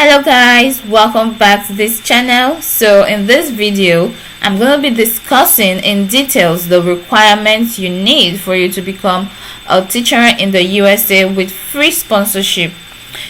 Hello guys, welcome back to this channel. So in this video I'm going to be discussing in details the requirements you need for you to become a teacher in the USA with free sponsorship.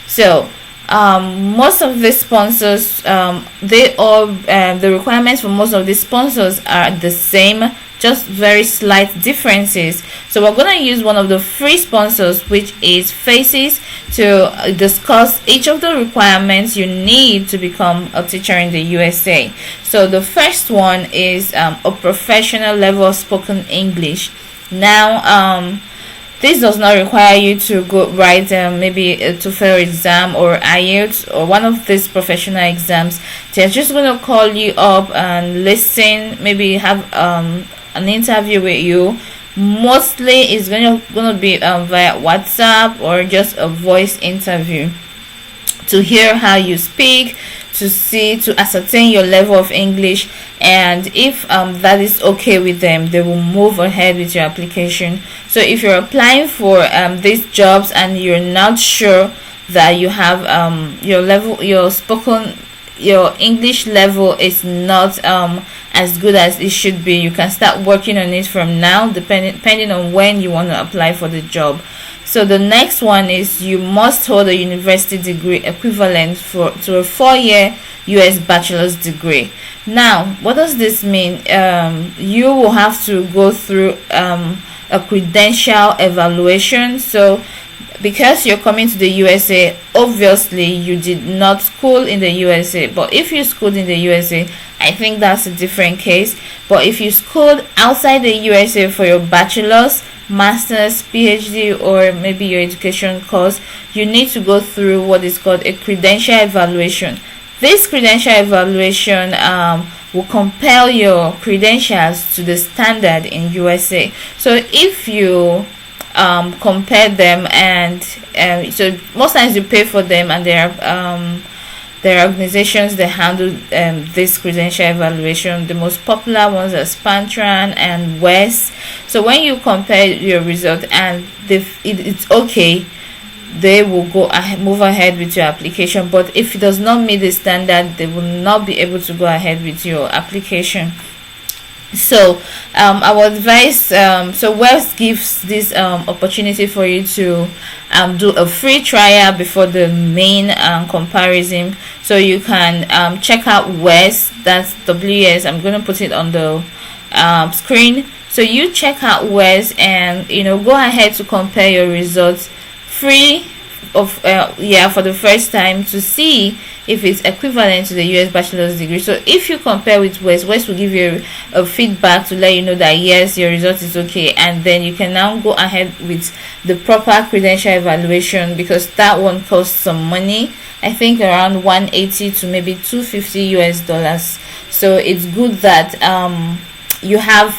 So most of the sponsors, the requirements for most of the sponsors are the same, just very slight differences. So we're going to use one of the free sponsors, which is Faces, to discuss each of the requirements you need to become a teacher in the USA. So the first one is a professional level of spoken English. Now this does not require you to go write maybe a TOEFL exam or IELTS or one of these professional exams. They're just going to call you up and listen, maybe have an interview with you. Mostly it's going to be via WhatsApp or just a voice interview to hear how you speak, to ascertain your level of English, and if that is okay with them, they will move ahead with your application. So if you're applying for these jobs and you're not sure that you have your English level is not as good as it should be, you can start working on it from now, depending on when you want to apply for the job. So the next one is you must hold a university degree equivalent to a 4-year US bachelor's degree. Now, what does this mean? You will have to go through a credential evaluation. So because you're coming to the USA, obviously you did not school in the USA, but if you schooled in the USA, I think that's a different case. But if you schooled outside the USA for your bachelor's, master's, PhD, or maybe your education course, you need to go through what is called a credential evaluation. This credential evaluation will compare your credentials to the standard in USA. So if you compare them, and so most times you pay for them, and there are organizations that handle this credential evaluation. The most popular ones are Spantran and WES. So when you compare your result and it's okay, they will move ahead with your application. But if it does not meet the standard, they will not be able to go ahead with your application. So our advice, so WES gives this opportunity for you to do a free trial before the main comparison. So you can check out WES, that's WES. I'm going to put it on the screen. So you check out WES and go ahead to compare your results free of for the first time, to see if it's equivalent to the US bachelor's degree. So if you compare with WES will give you a feedback to let you know that yes, your result is okay, and then you can now go ahead with the proper credential evaluation, because that one costs some money. I think around 180 to maybe 250 US dollars. So it's good that you have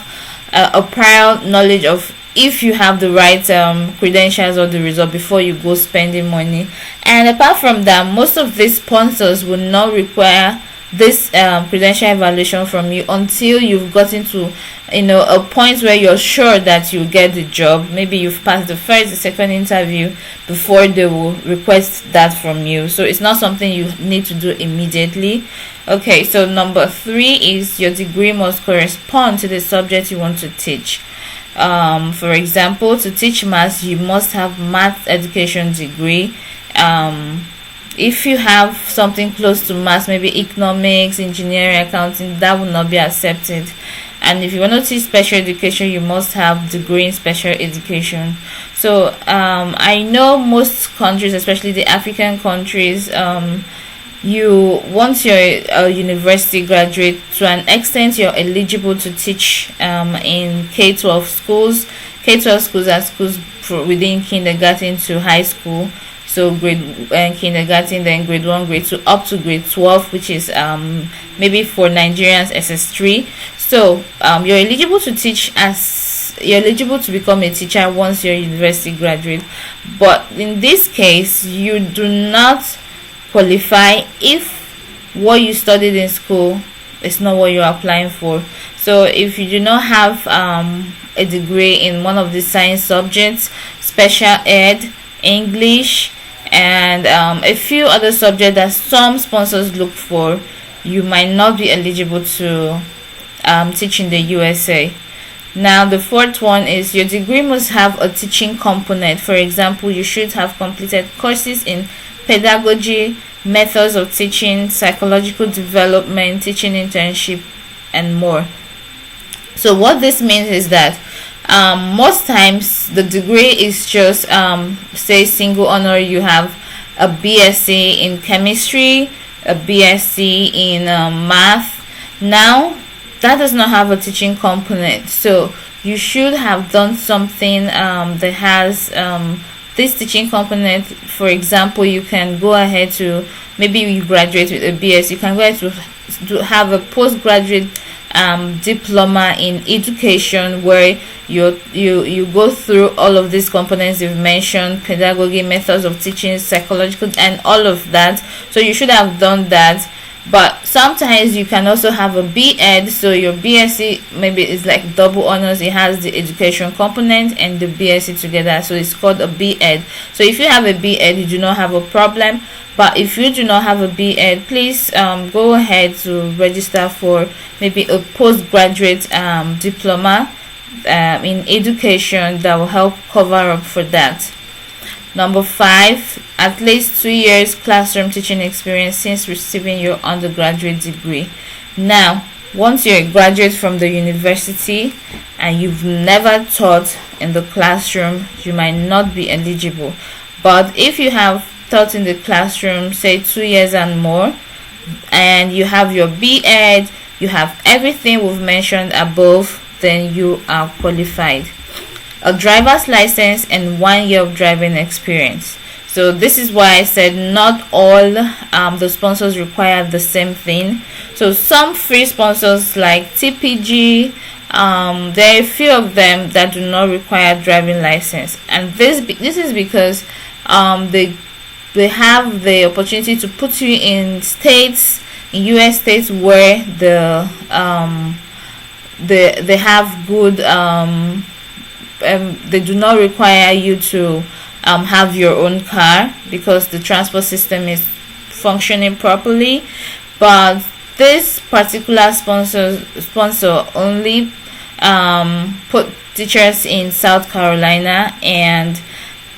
a prior knowledge of if you have the right credentials or the result before you go spending money. And apart from that, most of these sponsors will not require this credential evaluation from you until you've gotten to a point where you're sure that you get the job. Maybe you've passed the first, the second interview before they will request that from you. So it's not something you need to do immediately. Okay, so number 3 is your degree must correspond to the subject you want to teach. For example, to teach maths, you must have math education degree. If you have something close to maths, maybe economics, engineering, accounting, that will not be accepted. And if you want to teach special education, you must have degree in special education. So I know most countries, especially the African countries, once you're a university graduate, to an extent you're eligible to teach in K-12 schools. K-12 schools are schools within kindergarten to high school. So grade kindergarten, then grade 1, grade 2, up to grade 12, which is maybe for Nigerians SS3. So you're eligible to teach, as you're eligible to become a teacher once you're a university graduate. But in this case, you do not qualify if what you studied in school is not what you're applying for. So if you do not have a degree in one of the science subjects, special ed, English, and a few other subjects that some sponsors look for, you might not be eligible to teach in the USA. Now the fourth one is your degree must have a teaching component. For example, you should have completed courses in pedagogy, methods of teaching, psychological development, teaching internship, and more. So what this means is that most times the degree is just say single honor. You have a BSc in chemistry, a BSc in math. Now that does not have a teaching component, so you should have done something that has this teaching component. For example, you can go ahead to, maybe you graduate with a BS, you can go ahead to have a postgraduate diploma in education, where you go through all of these components you've mentioned: pedagogy, methods of teaching, psychological, and all of that. So you should have done that. But sometimes you can also have a B.Ed, so your BSc maybe is like double honors. It has the education component and the BSc together, so it's called a B.Ed. So if you have a B.Ed, you do not have a problem. But if you do not have a B.Ed, please go ahead to register for maybe a postgraduate diploma in education that will help cover up for that. Number 5, at least 2 years classroom teaching experience since receiving your undergraduate degree. Now, once you're a graduate from the university and you've never taught in the classroom, you might not be eligible. But if you have taught in the classroom, say 2 years and more, and you have your B.Ed, you have everything we've mentioned above, then you are qualified. A driver's license and 1 year of driving experience. So this is why I said not all the sponsors require the same thing. So some free sponsors like TPG, there are a few of them that do not require driving license, and this is because they have the opportunity to put you in states, in US states, where they have good they do not require you to have your own car, because the transport system is functioning properly. But this particular sponsor only put teachers in South Carolina, and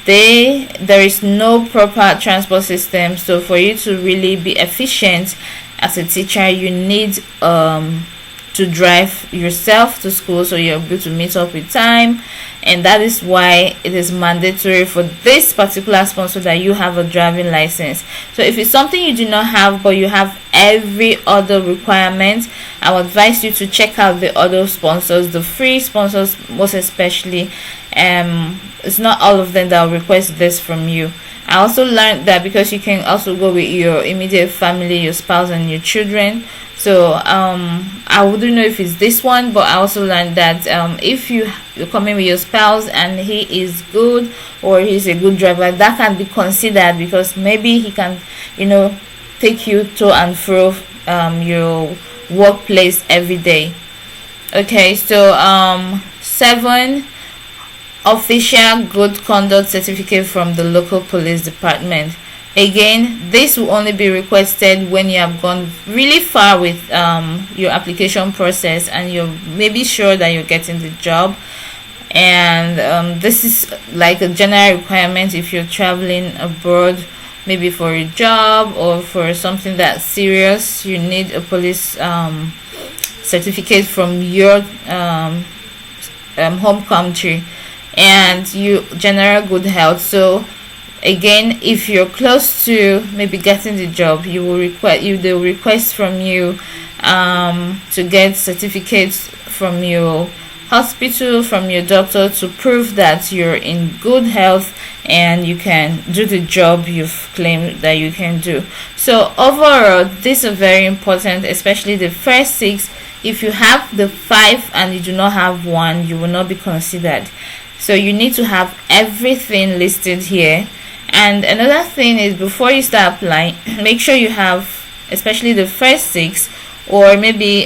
there is no proper transport system. So for you to really be efficient as a teacher, you need to drive yourself to school, so you're able to meet up with time. And that is why it is mandatory for this particular sponsor that you have a driving license. So if it's something you do not have but you have every other requirement, I would advise you to check out the other sponsors, the free sponsors most especially. It's not all of them that will request this from you. I also learned that because you can also go with your immediate family, your spouse and your children. So I wouldn't know if it's this one, but I also learned that if you're coming with your spouse and he is good, or he's a good driver, that can be considered, because maybe he can, take you to and fro your workplace every day. Okay, so 7, official good conduct certificate from the local police department. Again, this will only be requested when you have gone really far with your application process and you're maybe sure that you're getting the job. And this is like a general requirement if you're traveling abroad, maybe for a job or for something that's serious. You need a police certificate from your home country, and you general good health. So again, if you're close to maybe getting the job, they'll request from you to get certificates from your hospital, from your doctor, to prove that you're in good health and you can do the job you've claimed that you can do. So overall, these are very important, especially the first 6. If you have the 5 and you do not have 1, you will not be considered. So you need to have everything listed here. And another thing is, before you start applying, make sure you have especially the first 6, or maybe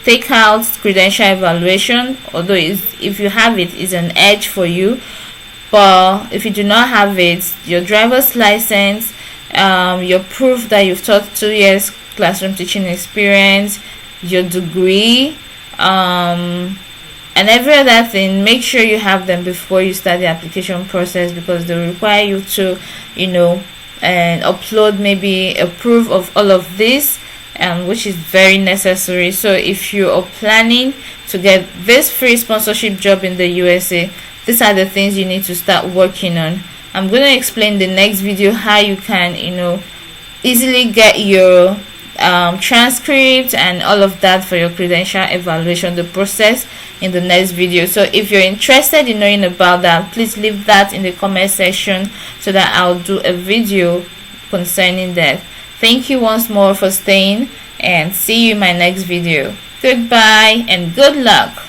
take out credential evaluation, although if you have it, is an edge for you. But if you do not have it, your driver's license, your proof that you've taught 2 years classroom teaching experience, your degree, and every other thing, make sure you have them before you start the application process, because they require you to, and upload maybe a proof of all of this, which is very necessary. So if you are planning to get this free sponsorship job in the USA, these are the things you need to start working on. I'm going to explain the next video how you can easily get your transcript and all of that for your credential evaluation, the process, in the next video. So if you're interested in knowing about that, please leave that in the comment section so that I'll do a video concerning that. Thank you once more for staying, and see you in my next video. Goodbye and good luck.